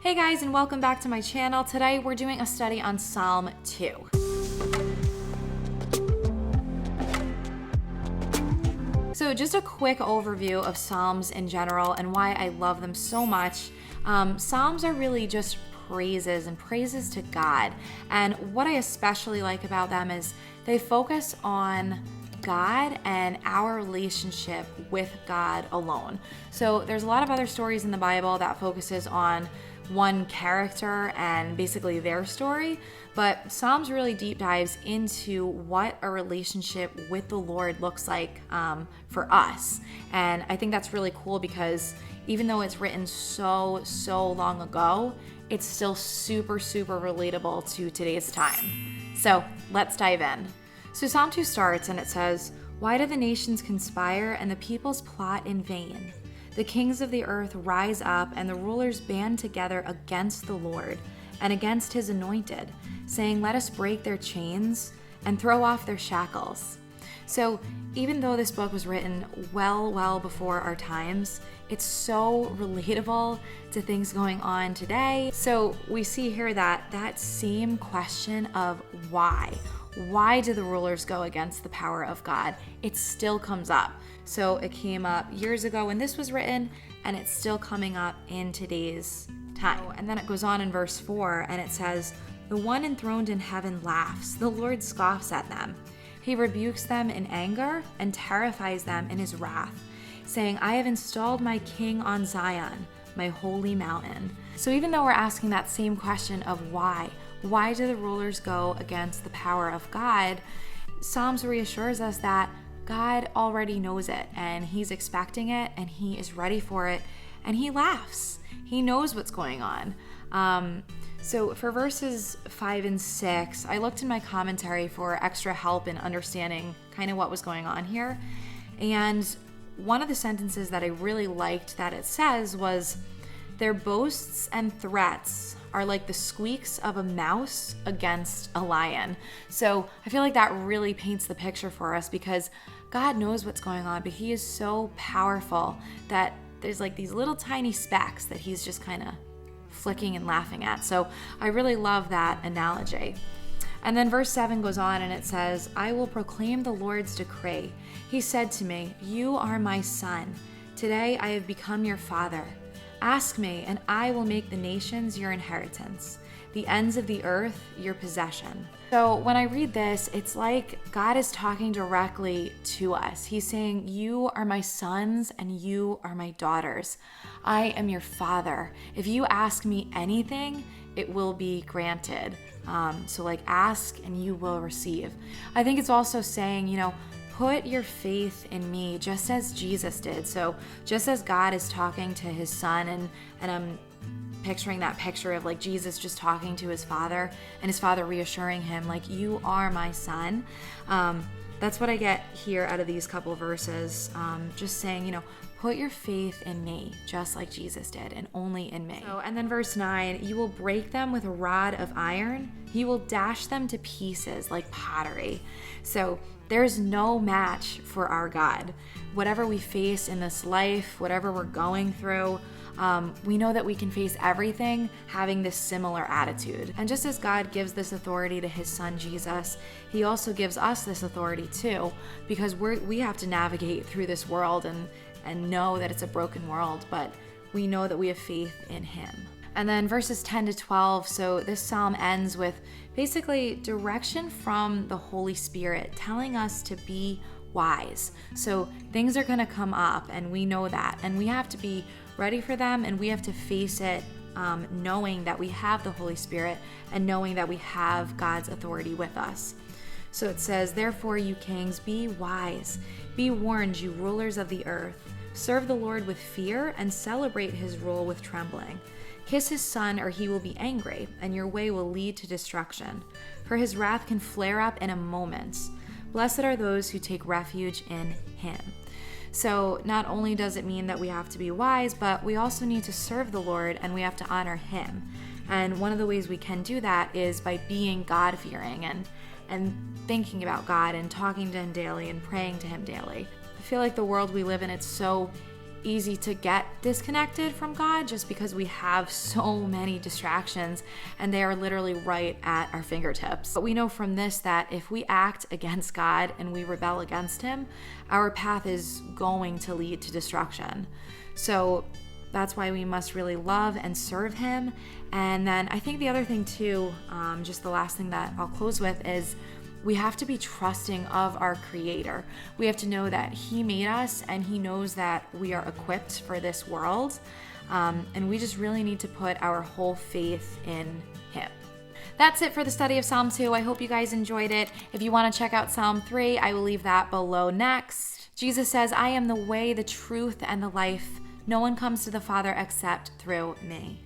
Hey guys, and welcome back to my channel. Today we're doing a study on Psalm 2. So just a quick overview of Psalms in general and why I love them so much. Psalms are really just praises and praises to God. And what I especially like about them is they focus on God and our relationship with God alone. So there's a lot of other stories in the Bible that focuses on one character and basically their story, but Psalms really deep dives into what a relationship with the Lord looks like for us. And I think that's really cool because even though it's written so long ago, it's still super relatable to today's time. So let's dive in. So Psalm 2 starts and it says, "Why do the nations conspire and the peoples plot in vain? The kings of the earth rise up and the rulers band together against the Lord and against his anointed, saying, 'Let us break their chains and throw off their shackles.'" So even though this book was written well before our times, it's so relatable to things going on today. So we see here that same question of why do the rulers go against the power of God? It still comes up. So it came up years ago when this was written, and it's still coming up in today's time. And then it goes on in verse 4, and it says, "The one enthroned in heaven laughs. The Lord scoffs at them. He rebukes them in anger and terrifies them in his wrath, saying, 'I have installed my king on Zion, my holy mountain.'" So even though we're asking that same question of why do the rulers go against the power of God, Psalms reassures us that God already knows it and he's expecting it and he is ready for it and he laughs. He knows what's going on. So for verses 5 and 6, I looked in my commentary for extra help in understanding kind of what was going on here. And one of the sentences that I really liked that it says was, "Their boasts and threats are like the squeaks of a mouse against a lion." So I feel like that really paints the picture for us because God knows what's going on, but he is so powerful that there's like these little tiny specks that he's just kind of flicking and laughing at. So I really love that analogy. And then verse 7 goes on and it says, "I will proclaim the Lord's decree. He said to me, 'You are my son. Today I have become your father. Ask me, and I will make the nations your inheritance, the ends of the earth your possession." So when I read this, it's like God is talking directly to us. He's saying, "You are my sons and you are my daughters. I am your father. If you ask me anything, it will be granted." So like ask and you will receive. I think it's also saying, put your faith in me just as Jesus did. So just as God is talking to his son and I'm picturing that picture of like Jesus just talking to his father and his father reassuring him like, "You are my son." That's what I get here out of these couple verses. Just saying, put your faith in me just like Jesus did and only in me. And then verse 9, "You will break them with a rod of iron. You will dash them to pieces like pottery." So there's no match for our God. Whatever we face in this life, whatever we're going through, we know that we can face everything having this similar attitude. And just as God gives this authority to his son Jesus, he also gives us this authority too, because we have to navigate through this world and know that it's a broken world, but we know that we have faith in him. And then verses 10 to 12, so this psalm ends with basically direction from the Holy Spirit telling us to be wise. So things are going to come up and we know that, and we have to be ready for them and we have to face it knowing that we have the Holy Spirit and knowing that we have God's authority with us. So it says, "Therefore, you kings, be wise. Be warned, you rulers of the earth. Serve the Lord with fear and celebrate his rule with trembling. Kiss his son, or he will be angry, and your way will lead to destruction. For his wrath can flare up in a moment. Blessed are those who take refuge in him." So not only does it mean that we have to be wise, but we also need to serve the Lord and we have to honor him. And one of the ways we can do that is by being God-fearing and thinking about God and talking to him daily and praying to him daily. I feel like the world we live in, it's so easy to get disconnected from God just because we have so many distractions and they are literally right at our fingertips. But we know from this that if we act against God and we rebel against Him, our path is going to lead to destruction. So that's why we must really love and serve Him. And then I think the other thing too, just the last thing that I'll close with is we have to be trusting of our Creator. We have to know that He made us and He knows that we are equipped for this world. And we just really need to put our whole faith in Him. That's it for the study of Psalm 2. I hope you guys enjoyed it. If you want to check out Psalm 3, I will leave that below next. Jesus says, I am the way, the truth, and the life. No one comes to the Father except through me.